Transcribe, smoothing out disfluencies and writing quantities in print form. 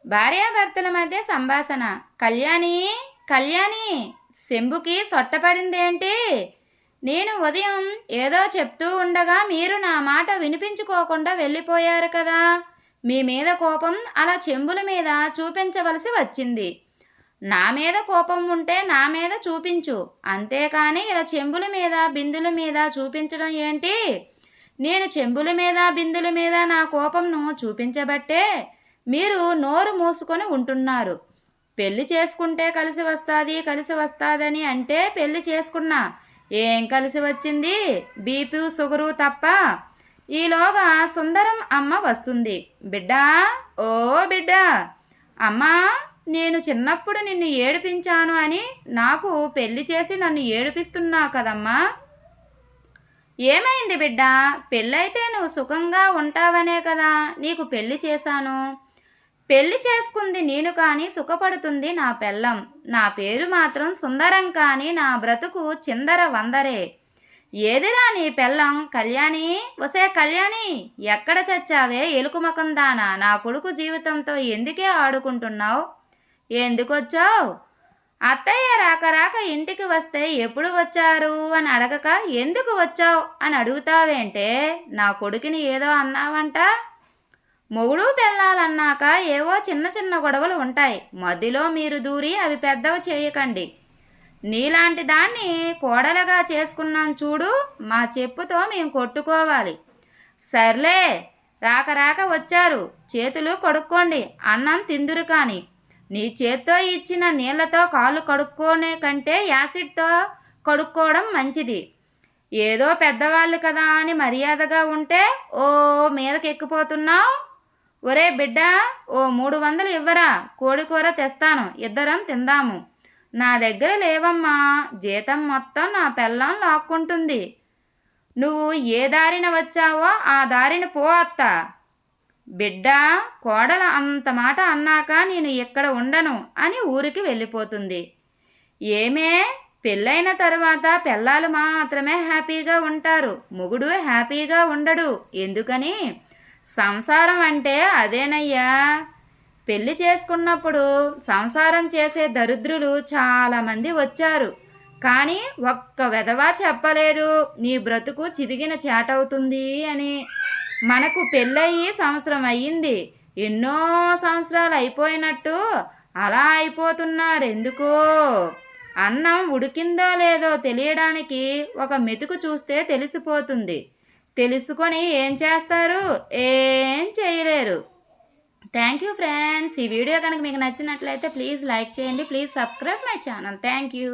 భార్యాభర్తల మధ్య సంభాషణ. కళ్యాణి, కళ్యాణి, శంభుకి సొట్టపడిందేంటి? నేను ఉదయం ఏదో చెప్తూ ఉండగా మీరు నా మాట వినిపించుకోకుండా వెళ్ళిపోయారు కదా. మీ మీద కోపం అలా చెంబుల మీద చూపించవలసి వచ్చింది. నా మీద కోపం ఉంటే నా మీద చూపించు, అంతేకాని ఇలా చెంబుల మీద బిందుల మీద చూపించడం ఏంటి? నేను చెంబుల మీద బిందుల మీద నా కోపంను చూపించబట్టే మీరు నోరు మూసుకొని ఉంటున్నారు. పెళ్లి చేసుకుంటే కలిసి వస్తుందని అంటే పెళ్లి చేసుకున్నా ఏం కలిసి వచ్చింది? బీపీ షుగరు తప్ప. ఈలోగా సుందరం అమ్మ వస్తుంది. బిడ్డా, ఓ బిడ్డా, అమ్మా, నేను చిన్నప్పుడు నిన్ను ఏడిపించాను అని నాకు పెళ్లి చేసి నన్ను ఏడిపిస్తున్నావు కదమ్మా. ఏమైంది బిడ్డ? పెళ్ళైతే నువ్వు సుఖంగా ఉంటావనే కదా నీకు పెళ్లి చేశాను. పెళ్లి చేసుకుంది నేను కానీ సుఖపడుతుంది నా పెళ్ళం. నా పేరు మాత్రం సుందరం కానీ నా బ్రతుకు చిందర వందరే. ఏదిరా నీ పెళ్ళం? కళ్యాణి, వసే కళ్యాణి, ఎక్కడ చచ్చావే ఎలుకుమకం దానా? నా కొడుకు జీవితంతో ఎందుకే ఆడుకుంటున్నావు? ఎందుకొచ్చావు? అత్తయ్య రాక రాక ఇంటికి వస్తే ఎప్పుడు వచ్చారు అని అడగక ఎందుకు వచ్చావు అని అడుగుతావేంటే? నా కొడుకుని ఏదో అన్నావంట. మొగుడు పెళ్ళాలన్నాక ఏవో చిన్న చిన్న గొడవలు ఉంటాయి. మధ్యలో మీరు దూరి అవి పెద్దవి చేయకండి. నీలాంటి దాన్ని కోడలుగా చేసుకున్నాను చూడు, మా చెప్పుతో మేము కొట్టుకోవాలి. సర్లే, రాక రాక వచ్చారు, చేతులు కడుక్కోండి, అన్నం తిందురు. కానీ నీ చేత్తో ఇచ్చిన నీళ్లతో కాళ్ళు కడుక్కోనే కంటే యాసిడ్తో కడుక్కోవడం మంచిది. ఏదో పెద్దవాళ్ళు కదా అని మర్యాదగా ఉంటే ఓ మీదకెక్కిపోతున్నావు. ఒరే బిడ్డ, ఓ 300 ఇవ్వరా, కోడికూర తెస్తాను, ఇద్దరం తిందాము. నా దగ్గర లేవమ్మా, జీతం మొత్తం నా పెళ్ళం లాక్కుంటుంది. నువ్వు ఏ దారిన వచ్చావో ఆ దారిన పో అత్త. బిడ్డ, కోడల అంత మాట అన్నాక నేను ఇక్కడ ఉండను అని ఊరికి వెళ్ళిపోతుంది. ఏమే, పెళ్ళైన తర్వాత పెళ్ళాలు మాత్రమే హ్యాపీగా ఉంటారు, మొగుడు హ్యాపీగా ఉండడు. ఎందుకని? సంసారం అంటే అదేనయ్యా. పెళ్లి చేసుకున్నప్పుడు సంసారం చేసే దరిద్రులు చాలామంది వచ్చారు. కానీ ఒక్క వెధవా చెప్పలేరు నీ బ్రతుకు చిదిగిన చేటవుతుంది అని. మనకు పెళ్ళయి సంవత్సరం అయ్యింది, ఎన్నో సంవత్సరాలు అయిపోయినట్టు అలా అయిపోతున్నారు ఎందుకో? అన్నం ఉడికిందో లేదో తెలియడానికి ఒక మెతుకు చూస్తే తెలిసిపోతుంది. తెలుసుకొని ఏం చేస్తారు? ఏం చేయలేరు. Thank you friends. ఈ వీడియో కనుక మీకు నచ్చినట్లయితే ప్లీజ్ లైక్ చేయండి. Please subscribe my channel. Thank you.